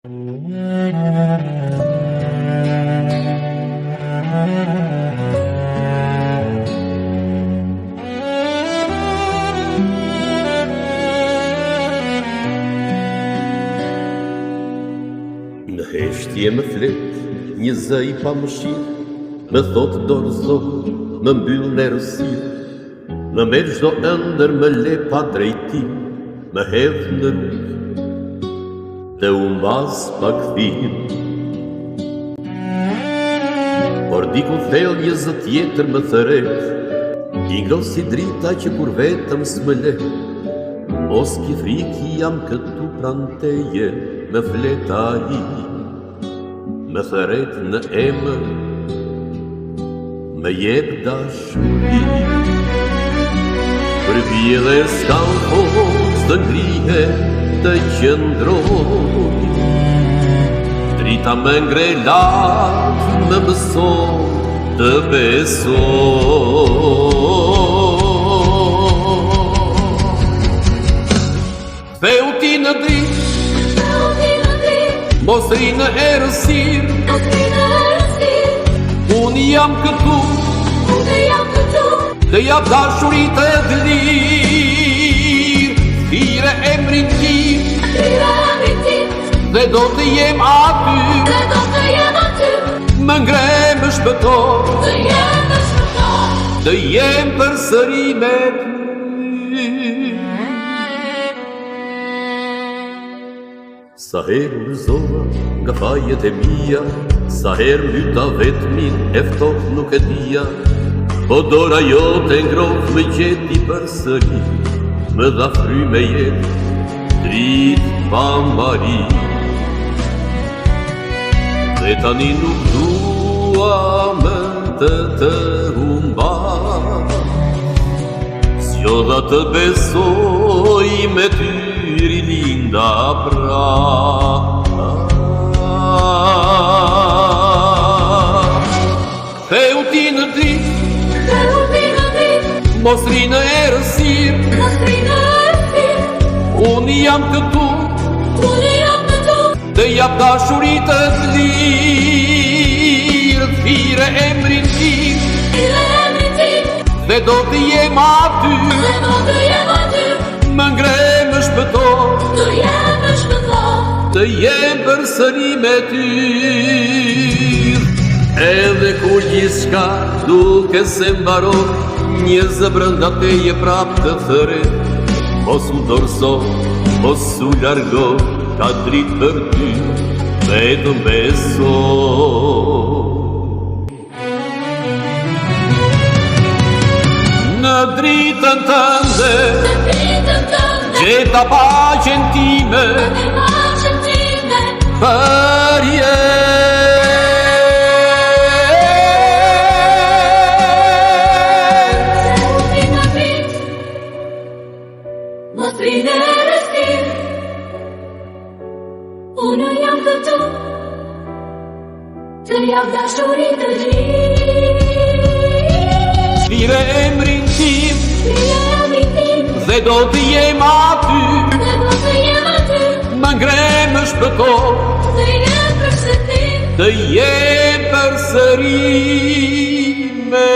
Në heshtje më flet, një zë I pa mëshirë, më thot dorëzo, më mbyll në errësirë, më merr çdo ëndër më le pa drejtim, më hedh në rrugë, dhe u mbas pa kthim. Por diku thellë një zë tjetër më thret, I ngros si drita që kur vetëm s'më le, mos ki friki jam këtu pran teje, me flet ai, me thret në emër, me jep dashuri. Për vjedhe s'kam forcë të ngrihe, të qëndroj, drita më ngre lart, më mëson të besoj. Theu ti në dritë, mos ri në errësirë, unë jam këtu, dhe jap dashuri të lirë, thire emrin tim, dhe do të jem aty, më ngre më shpëtoj, të jem përsëri me ty. Sa herë rëzova nga fajet e mia, sa herë mbyta vetmin e ftoht nuk e dija, po dora jote ngroh më gjeti përsëri, më dha frymë jetë, dritë pa mbari. Dhe tani nuk dua më të humbaj, zgjodha të besoj me ty rilinda pra. Theu ti në dritë, mos ri në errësirë, unë jam këtu, dhe jap dashuri të lirë, thire emrin tim, dhe do të jem aty, më ngre më shpëtoj, të jem përsëri me ty. Edhe kur gjithçka duke se mbaron, një zë brënda teje prap të thëret, mos u dorëzo, mos u largo, ka dritë për ty, vetëm beso. Në dritën tënde, gjeta paqen time, për unë jam këtu, të jap dashuri të lirë, thire emrin tim, dhe do të jem aty, më ngre më shpëtoj, të jem përsëri me